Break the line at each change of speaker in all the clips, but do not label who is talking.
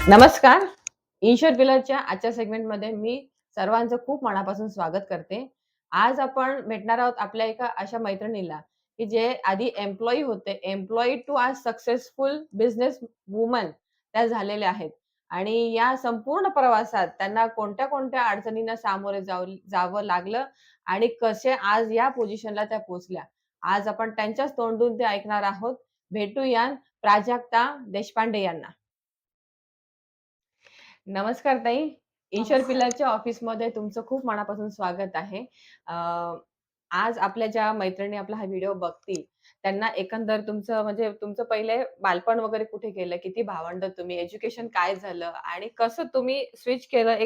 नमस्कार. इन्शुअर पिलरच्या आजच्या सेगमेंटमध्ये मी सर्वांचं खूप मनापासून स्वागत करते. आज आपण भेटणार आहोत आपल्या एका अशा मैत्रिणीला, की जे आधी एम्प्लॉयी होते. एम्प्लॉयी टू आज सक्सेसफुल बिझनेस वुमन त्या झालेल्या आहेत. आणि या संपूर्ण प्रवासात त्यांना कोणत्या-कोणत्या अडचणींना सामोरे जावं लागलं आणि कसे आज या पोझिशनला त्या पोहोचल्या. आज आपण त्यांच्याच तोंडून ते ऐकणार आहोत. भेटूया प्राजक्ता देशपांडे यांना. नमस्कार ताई. ईश्वर
नमस्कार.
पिल्लाच्या ऑफिसमध्ये तुमचं खूप मनापासून स्वागत आहे. अ, आज आपल्या ज्या मैत्रिणी आपला हा व्हिडिओ बघतील, त्यांना एकंदर तुमचं म्हणजे तुमचं पहिले बालपण वगैरे कुठे गेलं? किती भावंड तुम्ही? एज्युकेशन काय झालं? आणि कसं तुम्ही स्विच केलं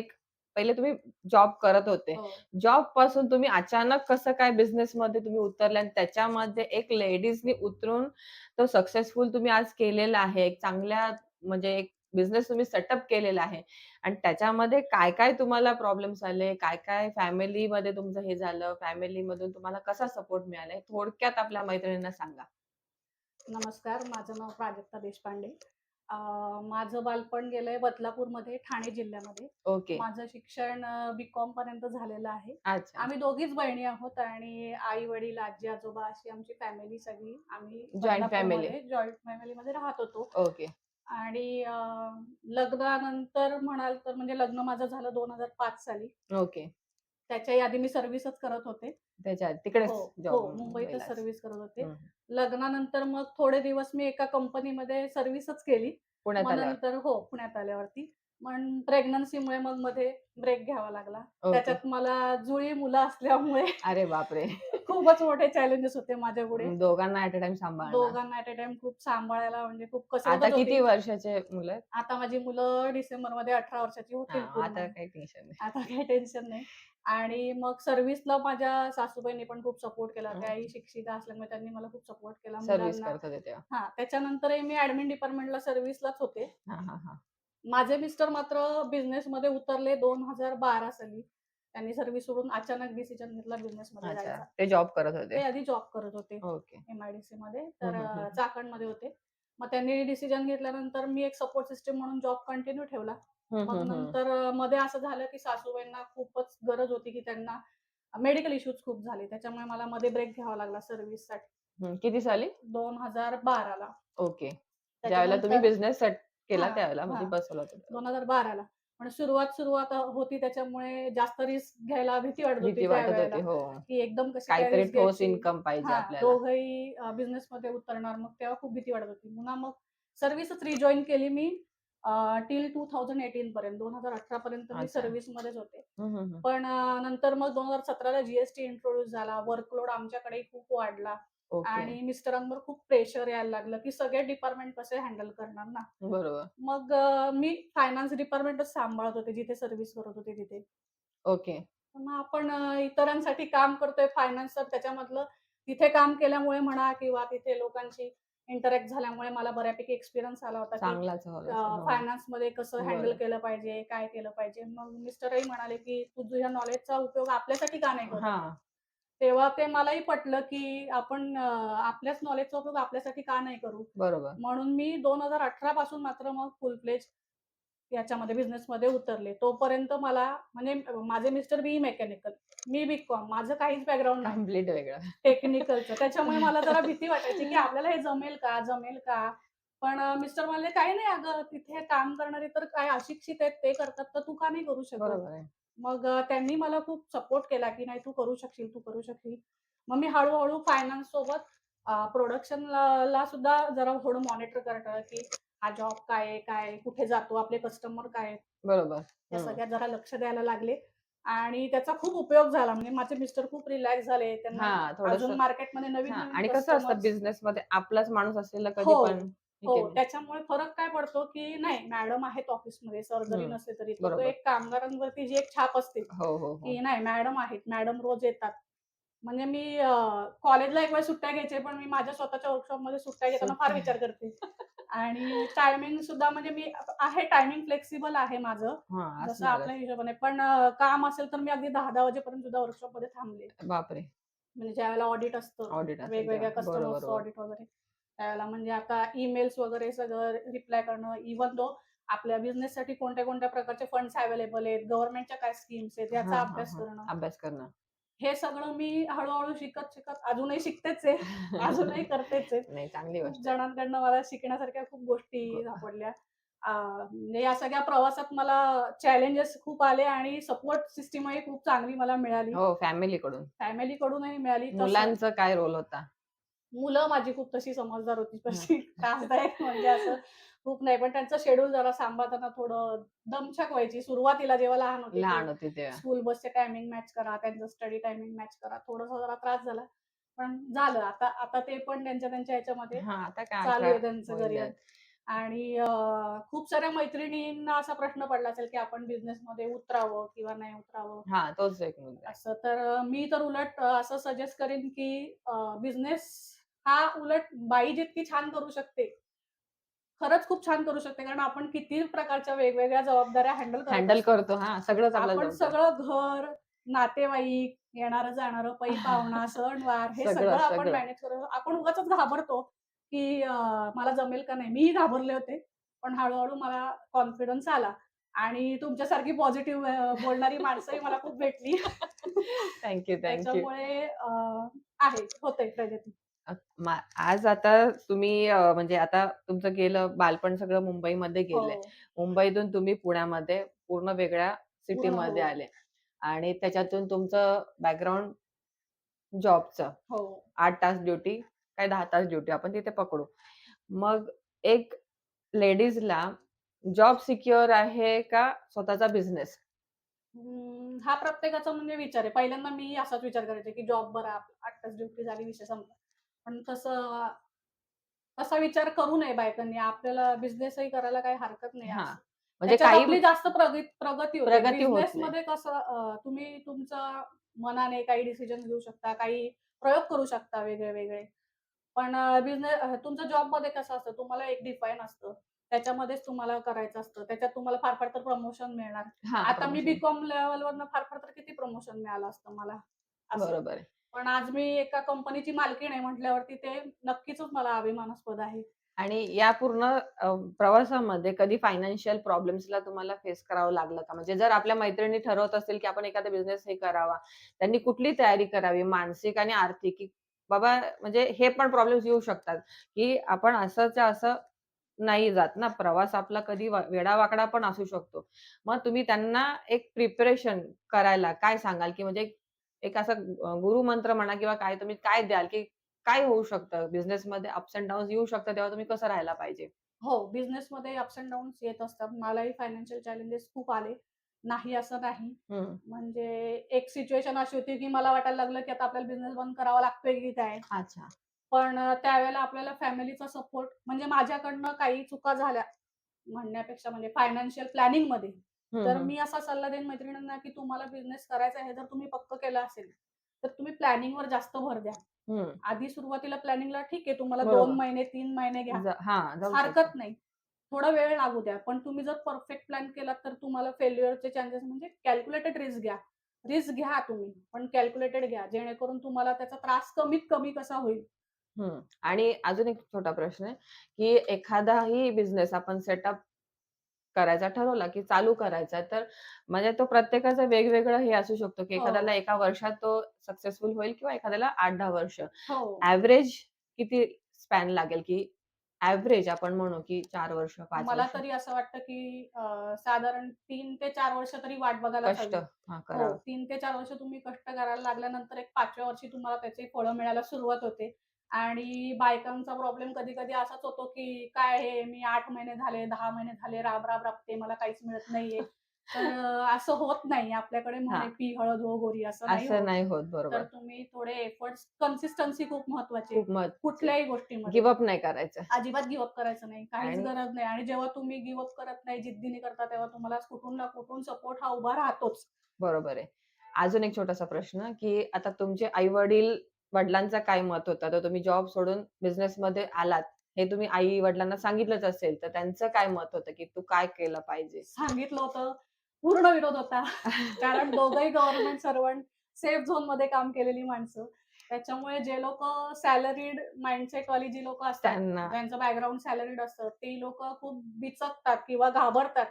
पहिले तुम्ही जॉब करत होते.
हो.
जॉबपासून तुम्ही अचानक कसं काय बिझनेसमध्ये तुम्ही उतरले आणि त्याच्यामध्ये एक लेडीजनी उतरून तो सक्सेसफुल तुम्ही आज केलेला आहे. एक चांगल्या म्हणजे एक बिझनेस तुम्ही सेटअप केलेला आहे आणि त्याच्यामध्ये काय-काय तुम्हाला प्रॉब्लेम्स आले? काय-काय फॅमिलीमध्ये तुमचं हे झालं? फॅमिलीमधून तुम्हाला कसा सपोर्ट मिळालाय? थोडक्यात आपल्या मैत्रिणींना सांगा.
नमस्कार. माझं नाव प्राजक्ता देशपांडे. अ, माझं बालपण गेलंय बदलापूरमध्ये, ठाणे जिल्ह्यामध्ये.
ओके.
माझं शिक्षण बी-कॉम पर्यंत झालेलं आहे.
अच्छा.
आम्ही दोघीच बहिणी आहोत आणि आई-वडील, आजी-आजोबा अशी आमची फॅमिली सगळी. आम्ही
जॉइंट फॅमिली.
बदलापूरमध्ये जॉइंट फॅमिलीमध्ये राहत होतो.
ओके.
आणि लग्नानंतर म्हणाल तर म्हणजे लग्न माझं झालं 2005 साली.
ओके.
त्याच्याही आधी मी सर्व्हिसच करत होते.
त्याच्या
हो,
तिकडेच
हो.
जॉब
मुंबईतच
मुंबईलाच.
सर्व्हिस करत होते.
हं.
लग्नानंतर मग थोडे दिवस मी एका कंपनीमध्ये सर्व्हिसच केली.
पुण्यात
मग
आल्यावर.
नंतर हो, पुण्यात आल्यावरती. पण प्रेग्नन्सीमुळे मग मध्ये ब्रेक घ्यावा लागला.
ओके.
त्याच्यात मला जुळी मुलं असल्यामुळे
अरे बापरे!
खूपच मोठे चॅलेंजेस होते माझ्यापुढे.
दोघांना ॲट अ टाईम सांभाळणं.
दोघांना ॲट अ टाईम खूप सांभाळायला म्हणजे खूप
आता
कसरतच
किती
होती.
वर्षाचे मुलं आहेत?
आता माझी मुलं डिसेंबरमध्ये 18 वर्षाची होतील
हां,
पूर्ण.
आता काही टेन्शन नाही.
आता काही टेन्शन नाही. आणि मग सर्व्हिसला माझ्या सासूबाईंनी पण खूप सपोर्ट केला.
हं.
त्याही शिक्षिका असल्यामुळे त्यांनी मला खूप सपोर्ट केला
सर्व्हिस
मुलांना.
करत होते तेव्हा.
हां, त्याच्यानंतरही मी ॲडमिन डिपार्टमेंटला सर्व्हिसलाच होते.
हां, हां, हां.
माझे मिस्टर मात्र बिझनेसमध्ये उतरले 2012 साली. त्यांनी सर्व्हिस सोडून अचानक डिसिजन घेतला बिझनेसमध्ये
अच्छा.
जायचा.
ते जॉब करत होते.
ते आधी जॉब करत होते
ओके.
एम-आय-डी-सीमध्ये.
हं,
तर
हं, हं, हं.
चाकणमध्ये होते. मग त्यांनी डिसिजन घेतल्यानंतर मी एक सपोर्ट सिस्टम म्हणून जॉब कंटिन्यू ठेवला.
हं,
मग
हं, हं.
नंतर मध्ये असं झालं, की सासूबाईंना खूपच गरज होती, की त्यांना मेडिकल इश्यूज खूप झाले. त्याच्यामुळे मला मध्ये ब्रेक घ्यावा लागला सर्व्हिससाठी
हं. किती साली?
2012 ला.
ओके. ज्यावेळेला तुम्ही
त्याच्यानंतर
बिझनेस सेट केला
हां,
त्यावेळेला म्हणजे
हां.
बसवला होता तेव्हा.
2012 ला. पण सुरुवात होती त्याच्यामुळे जास्त रिस्क घ्यायला भीती वाटत होती
भीती वाटत
त्यावेळेला,
होती. हो.
की एकदम कशी काय
काहीतरी
रिस्क
ठोस
घ्यायची.
इन्कम पाहिजे
हां,
आपल्याला.
दोघंही बिझनेसमध्ये उतरणार. मग तेव्हा खूप भीती वाटत होती. पुन्हा मग सर्व्हिसच रिजॉइन केली मी टिल 2018 पर्यंत. 2018 पर्यंत मी
अच्छा.
सर्व्हिसमध्येच होते.
हं, हं, हं.
पण नंतर मग 2017 ला जी इंट्रोड्यूस झाला. वर्कलोड आमच्याकडेही खूप वाढला
ओके.
आणि मिस्टरांवर खूप प्रेशर यायला लागलं, की सगळे डिपार्टमेंट कसे हँडल करणार ना.
बरोबर.
मग मी फायनान्स डिपार्टमेंटच सांभाळत होते, जिथे सर्व्हिस करत होते तिथे.
ओके.
मग आपण इतरांसाठी काम करतोय फायनान्सचं त्याच्यामधलं तिथे काम केल्यामुळे म्हणा किंवा तिथे लोकांशी इंटरॅक्ट झाल्यामुळे मला बऱ्यापैकी एक्सपिरियन्स आला होता, की
चांगलाच झाला असेल. हो.
फायनान्समध्ये कसं हँडल
बरोबर.
केलं पाहिजे, काय केलं पाहिजे. मग मिस्टरही म्हणाले, की "तू तुझ्या नॉलेजचा उपयोग आपल्यासाठी का नाही करत?"
हां.
तेव्हा ते मलाही पटलं, की आपण आपल्याच नॉलेजचा उपयोग आपल्यासाठी का नाही करू?
बरोबर.
म्हणून मी 2018 पासून मात्र मग फुल फ्लेज याच्यामध्ये बिझनेसमध्ये उतरले. तोपर्यंत मला म्हणजे माझे मिस्टर बी मेकॅनिकल, मी बी-कॉम. माझं काहीच बॅकग्राऊंड नाही
कंप्लीट वेगळं.
टेक्निकलचं. त्याच्यामुळे मला जरा भीती वाटायची, की आपल्याला हे जमेल का? जमेल का? पण मिस्टर म्हणाले, "काही नाही अगं, तिथे काम करणारे तर काय अशिक्षित आहेत, ते करतात, तर तू का नाही करू शकत?"
बरोबर आहे.
मग त्यांनी मला खूप सपोर्ट केला, की "नाही, तू करू शकशील, तू करू शकशील." मग मी हळू-हळू फायनान्स सोबत प्रोडक्शनला सुद्धा जरा थोडं मॉनिटर करतं, की हा जॉब काय आहे? काय आहे? कुठे जातो? आपले कस्टमर काय आहेत?
बरोबर.
या
हं.
सगळ्यात जरा लक्ष द्यायला लागले आणि त्याचा खूप उपयोग झाला. म्हणजे माझे मिस्टर खूप रिलॅक्स झाले. त्यांना
हां,
अजून
थोडंसं
मार्केटमध्ये
हां
नवीन-नवीन
आणि कसं असतं
कस्टमर्स
बिझनेसमध्ये आपलाच माणूस असलेला कधी
हो,
पण ठीक आहे
हो.
ना.
त्याच्यामुळे फरक काय पडतो, की नाही मॅडम आहेत ऑफिसमध्ये, सर जरी
हं.
नसले तरी तो
बरोबर.
एक कामगारांवरती जी एक छाप असते,
हो, हो, हो.
की नाही मॅडम आहेत, मॅडम रोज येतात. म्हणजे मी कॉलेजला एक वेळ सुट्ट्या घ्यायचे, पण मी माझ्या स्वतःच्या वर्कशॉपमध्ये सुट्ट्या घेताना फार
सुट्ट्या
विचार करते. आणि टायमिंग सुद्धा म्हणजे मी आहे टायमिंग फ्लेक्सिबल आहे माझं,
हां,
जसं आपल्या
असणारच.
हिशोबाने. पण काम असेल तर मी अगदी 10-10 वाजेपर्यंत सुद्धा वर्कशॉपमध्ये थांबले.
बापरे!
म्हणजे ज्यावेळेला ऑडिट असतं,
ऑडिट असेल तेव्हा.
वेगवेगळ्या
बरोबर,
कस्टमर्सचं
बरोबर.
ऑडिट वगैरे, त्यावेळेला म्हणजे आता ईमेल्स वगैरे सगळं रिप्लाय करणं, इव्हन दो आपल्या बिझनेससाठी कोणत्या-कोणत्या प्रकारचे फंड्स अवेलेबल आहेत, गव्हर्नमेंटच्या काय स्कीम्स आहेत, याचा
हां, हां,
अभ्यास
हां.
करणं.
अभ्यास करणं.
हे सगळं मी हळू-हळू शिकत-शिकत अजूनही शिकतेच आहे. अजूनही करतेच आहे.
नाही, चांगली
खूप
गोष्ट आहे.
जणांकडनं मला शिकण्यासारख्या खूप गोष्टी
गो
सापडल्या. म्हणजे या सगळ्या प्रवासात मला चॅलेंजेस खूप आले आणि सपोर्ट सिस्टमही खूप चांगली मला मिळाली.
हो, फॅमिलीकडून.
फॅमिलीकडूनही मिळाली. तसं
मुलांचा काय रोल होता?
मुलं माझी खूप तशी समजदार होती,
हं.
तशी त्रासदायक म्हणजे असं खूप नाही. पण त्यांचं शेड्यूल जरा सांभाळताना थोडं दमछाक व्हायची. सुरुवातीला जेव्हा लहान होते, की
लहान होती तेव्हा.
स्कूल बसचे टायमिंग मॅच करा, त्यांचं स्टडी टायमिंग मॅच करा. थोडासा जरा त्रास झाला. पण झालं. आता आता ते पण त्यांच्या त्यांच्या ह्याच्यामध्ये
हां, आता काय
चालू
18
आहे त्यांचं करिअर.
होईलच.
आणि खूप साऱ्या मैत्रिणींना असा प्रश्न पडला असेल, की आपण बिझनेसमध्ये उतरावं किंवा नाही उतरावं?
हां, तोच एक मुद्दा आहे.
असं तर मी तर उलट असं सजेस्ट करेन, की बिझनेस हा उलट बाई जितकी छान करू शकते, खरंच खूप छान करू शकते. कारण आपण किती प्रकारच्या वेगवेगळ्या जबाबदाऱ्या हँडल करत
हँडल
असतो.
करतो हां, सगळंच आपल्याला
आपण
जमतं.
सगळं घर, नातेवाईक, येणारं-जाणारं, पै-पाहुणा, सण-वार हे
सगळं,
सगळं आपण
सगळं.
मॅनेज करतो. आपण उगाचच घाबरतो, की मला जमेल का नाही? मीही घाबरले होते. पण हळू मला कॉन्फिडन्स आला आणि तुमच्यासारखी पॉझिटिव्ह बोलणारी माणसंही मला खूप भेटली.
Thank you, thank you.
त्याच्यामुळे होतंय प्रगती.
अ, आज आता तुम्ही म्हणजे आता तुमचं गेलं बालपण सगळं मुंबईमध्ये
हो.
गेलंय. मुंबईतून तुम्ही पुण्यामध्ये पूर्ण वेगळ्या
पूर्ण
सिटीमध्ये
हो.
आले आणि त्याच्यातून तुमचं बॅकग्राऊंड जॉबचं.
हो.
8 तास ड्युटी, काय 10 तास ड्युटी आपण तिथे पकडू. मग एक लेडीजला जॉब सिक्युअर आहे का स्वतःचा बिझनेस?
हा प्रत्येकाचा म्हणजे विचार आहे. पहिल्यांदा मी असाच विचार करायचे, की जॉब बरा, 8 तास ड्युटी झाली, विषय संपला. पण तसा विचार करू नये बायकांनी. आपल्याला बिझनेसही करायला काही हरकत नाही
हां,
असं.
म्हणजे
त्याच्यात
काही
आपली जास्त प्रगती होते.
प्रगती होत नाही.
बिझनेसमध्ये कसं तुम्ही तुमच्या मनाने काही डिसिजन घेऊ शकता, काही प्रयोग करू शकता वेगळे-वेगळे. पण तुमचं जॉबमध्ये कसं असतं, तुम्हाला एक डिफाईन असतं. त्याच्यामध्येच तुम्हाला करायचं असतं. त्याच्यात तुम्हाला फार-फार तर प्रमोशन मिळणार.
हां,
आता मी
प्रमोशन.
बी-कॉम लेव्हलवरनं फार-फार तर किती प्रमोशन मिळालं असतं मला, असं.
बरोबर आहे.
पण आज मी एका कंपनीची मालकीण आहे म्हटल्यावरती ते नक्कीच मला अभिमानास्पद आहे.
आणि या पूर्ण प्रवासामध्ये कधी फायनान्शियल प्रॉब्लेम्सला तुम्हाला फेस करावं लागलं का? म्हणजे जर आपल्या मैत्रिणी ठरवत असतील, की आपण एखादा बिझनेस हे करावा, त्यांनी कुठली तयारी करावी मानसिक आणि आर्थिक, की बाबा म्हणजे हे पण प्रॉब्लेम्स येऊ शकतात, की आपण असंच्या असं नाही जात ना, प्रवास आपला कधी वेडावाकडा पण असू शकतो. मग तुम्ही त्यांना एक प्रिपरेशन करायला काय सांगाल, की म्हणजे एक असा गुरुमंत्र म्हणा किंवा काय तुम्ही काय द्याल, की काय होऊ शकतं बिझनेसमध्ये अप्स एंड डाउन्स येऊ शकतात, तेव्हा तुम्ही कसं राहायला पाहिजे?
हो, बिझनेसमध्ये अप्स एंड डाउन्स येत असतात. मलाही फायनान्शियल चॅलेंजेस खूप आले. नाही असं नाही.
हं.
म्हणजे एक सिच्युएशन अशी होती, की मला वाटायला लागलं, की आता आपल्याला बिझनेस बंद करावा लागतोय की काय?
अच्छा.
पण त्यावेळेला आपल्याला फॅमिलीचा सपोर्ट म्हणजे माझ्याकडनं काही चुका झाल्या म्हणण्यापेक्षा म्हणजे फायनान्शियल प्लॅनिंगमध्ये.
हं,
तर
हं.
मी असा सल्ला देईन मैत्रिणींना, की तुम्हाला बिझनेस करायचा आहे, जर तुम्ही पक्क केलं असेल, तर तुम्ही प्लॅनिंगवर जास्त भर द्या.
हं.
आधी सुरुवातीला प्लॅनिंगला ठीक आहे, तुम्हाला 2
बरोबर.
महिने, 3 महिने घ्या.
हां, जाऊ शकतं.
हरकत नाही. थोडा वेळ लागू द्या. पण तुम्ही जर परफेक्ट प्लॅन केलात, तर तुम्हाला फेल्युअरचे चान्सेस म्हणजे कॅल्क्युलेटेड रिस्क घ्या. रिस्क घ्या तुम्ही, पण कॅल्क्युलेटेड घ्या. जेणेकरून तुम्हाला त्याचा त्रास कमीत कमी कसा होईल.
हं. आणि अजून एक छोटा प्रश्न आहे, की एखादाही बिझनेस आपण सेटअप करायचा ठरवला, की चालू करायचा तर म्हणजे तो प्रत्येकाचं वेगवेगळं हे असू शकतो, की
हो,
एखाद्याला एका वर्षात तो सक्सेसफुल होईल किंवा एखाद्याला 8-10 वर्ष.
हो.
एव्हरेज किती स्पॅन लागेल, की एव्हरेज आपण म्हणू, की 4 वर्ष, 5
मला
वर्ष
तरी असं वाटतं, की साधारण 3 ते 4 वर्ष तरी वाट बघायलाच
कष्ट
हवी. हो,
करावं.
3 ते 4 वर्ष तुम्ही कष्ट करायला लागल्यानंतर एक 5व्या वर्षी तुम्हाला त्याची फळं मिळायला सुरुवात होते. आणि बायकांचा प्रॉब्लेम कधी-कधी असाच होतो, की काय हे मी 8 महिने झाले, 10 महिने झाले राब-राब राबते, मला काहीच मिळत नाहीये. तर असं होत नाही. आपल्याकडे म्हणे,
हां,
"पी हळद हो गोरी" असं नाही
असं
होत.
नाही होत.
तर
बरोबर.
तुम्ही थोडे एफर्ट्स कन्सिस्टन्सी खूप महत्वाची आहे.
खूप महत्वाचं
कुठल्याही गोष्टीमध्ये.
गिव्ह नाही करायचं
अजिबात गिव्ह करायचं नाही. काहीच
आणि
गरज नाही आणि जेव्हा तुम्ही गिव्ह करत नाही, जिद्दीने करता, तेव्हा तुम्हाला कुठून ना कुठून सपोर्ट हा उभा राहतोच.
बरोबर आहे. अजून एक छोटासा प्रश्न, की आता तुमचे आई-वडील वडिलांचं काय मत होतं? तर तुम्ही जॉब सोडून बिझनेसमध्ये आलात. हे तुम्ही आई-वडिलांना सांगितलंच असेल, तर त्यांचं काय मत होतं, की तू काय केलं पाहिजे?
सांगितलं होतं, पूर्ण विरोध होता. कारण दोघंही गव्हर्नमेंट सर्व्हंट, सेफ झोनमध्ये काम केलेली माणसं. त्याच्यामुळे जे लोक सॅलरीड माइंडसेट वाली जी लोक असतात,
त्यांना
ज्यांचं बॅकग्राऊंड सॅलरीड असतं, ते लोक खूप बिचकतात किंवा घाबरतात.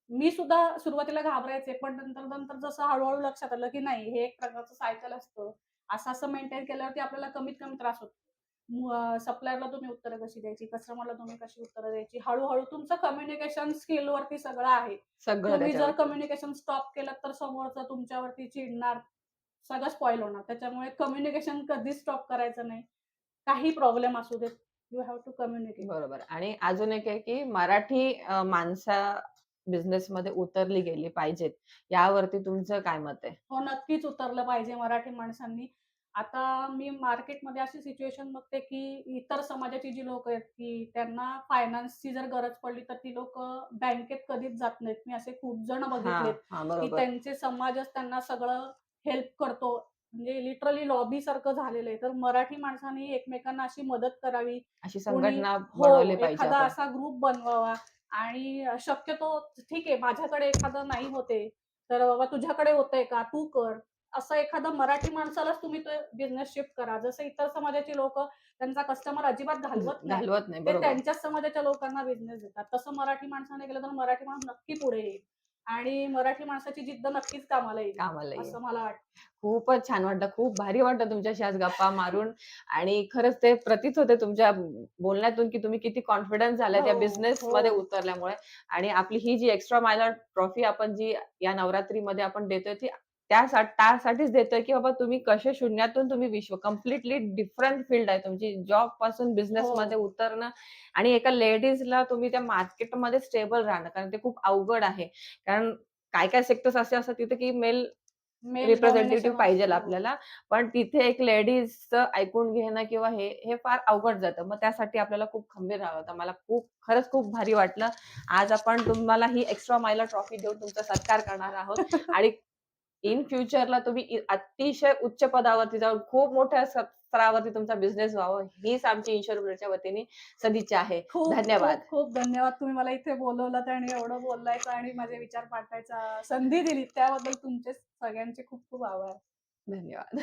मी सुद्धा सुरुवातीला घाबरायचे, पण नंतर जसं हळू लक्षात आलं, की नाही हे एक प्रकारचं सायकल असतं. असं मेंटेन केल्यावरती आपल्याला कमीत कमी त्रास होतो. सप्लायरला तुम्ही उत्तरं कशी द्यायची, कस्टमरला तुम्ही कशी उत्तरं द्यायची. हळू तुमचं कम्युनिकेशन स्किलवरती सगळं आहे.
सगळं
तुम्ही जर
त्याच्यावरती.
कम्युनिकेशन स्टॉप केलं तर समोरचा तुमच्यावरती चिडणार, सगळं स्पॉईल होणार. त्याच्यामुळे कम्युनिकेशन कधीच स्टॉप करायचं नाही. काही प्रॉब्लेम असू देत, यू हॅव टू कम्युनिकेट.
बरोबर आणि अजून एक आहे, की मराठी माणसं बिझनेसमध्ये उतरली गेली पाहिजेत. यावरती तुमचं काय मत आहे?
हो, नक्कीच उतरलं पाहिजे मराठी माणसांनी. आता मी मार्केटमध्ये अशी सिच्युएशन बघते, की इतर समाजाची जी लोकं आहेत, की त्यांना फायनान्सची जर गरज पडली, तर ती लोकं बँकेत कधीच जात नाहीत. मी असे खूप जण
हां,
बघितलेत,
हां.
की
बरोबर.
त्यांचे समाजच त्यांना सगळं हेल्प करतो. म्हणजे लिटरली लॉबीसारखं झालेलं आहे. तर मराठी माणसांनी एकमेकांना अशी मदत करावी.
अशी
कोणी
संघटना
हो,
बनवली पाहिजे
एखादा
आपण.
असा ग्रुप बनवावा आणि शक्यतो ठीक आहे, माझ्याकडे एखादं नाही होते, तर बाबा तुझ्याकडे होतंय का? तू कर. असं एखादा मराठी माणसालाच तुम्ही तो बिझनेस शिफ्ट करा. जसं इतर समाजाची लोकं त्यांचा कस्टमर अजिबात घालवत नाही.
घालवत नाही.
ते
बरोबर.
त्यांच्याच समाजाच्या लोकांना बिझनेस देतात. तसं मराठी माणसाने केलं तर मराठी माणूस नक्की पुढे येईल आणि मराठी माणसाची जिद्द नक्कीच कामाला येईल,
कामाला येईल.
असं मला वाटतं.
खूपच छान वाटलं. खूप भारी वाटलं तुमच्याशी आज गप्पा मारून आणि खरंच ते प्रतीत होते तुमच्या बोलण्यातून, की तुम्ही किती कॉन्फिडन्स झालात
हो,
या
हो.
बिझनेसमध्ये उतरल्यामुळे आणि आपली ही जी एक्स्ट्रा मायलर ट्रॉफी आपण जी या नवरात्रीमध्ये आपण देतोय ती त्यासाठीच देतोय, की बाबा तुम्ही कसे शून्यातून तुम्ही विश्व कंप्लीटली डिफरंट फील्ड आहे तुमची. जॉबपासून
हो.
बिझनेसमध्ये उतरणं आणि एका लेडीजला तुम्ही त्या मार्केटमध्ये स्टेबल राहणं कारण ते खूप अवघड आहे. कारण काही सेक्टर्स असे असतात तिथे, की मेल
मेल
रिप्रेझेंटेटिव्ह
डॉमिनेशन
पाहिजेल
असतं.
आपल्याला. पण तिथे एक लेडीजचं ऐकून घेणं किंवा हे फार अवघड जातं. मग त्यासाठी आपल्याला खूप खंबीर राहावं लागतं. मला खरंच खूप भारी वाटलं. आज आपण तुम्हाला ही एक्स्ट्रा माइलर ट्रॉफी देऊन तुमचा सत्कार करणार आहोत आणि इन फ्युचरला तुम्ही अतिशय उच्च पदावरती जाऊन खूप मोठ्या स्तरावरती तुमचा बिझनेस व्हावं, हीच आमची इन्शुरन्सच्या वतीने सदिच्छा आहे.
खूप,
धन्यवाद.
खूप, खूप धन्यवाद. तुम्ही मला इथे बोलवलत आणि एवढं बोलायचं आणि माझे विचार मांडायचा संधी दिली. त्याबद्दल तुमचे सगळ्यांचे खूप खूप आभार.
धन्यवाद.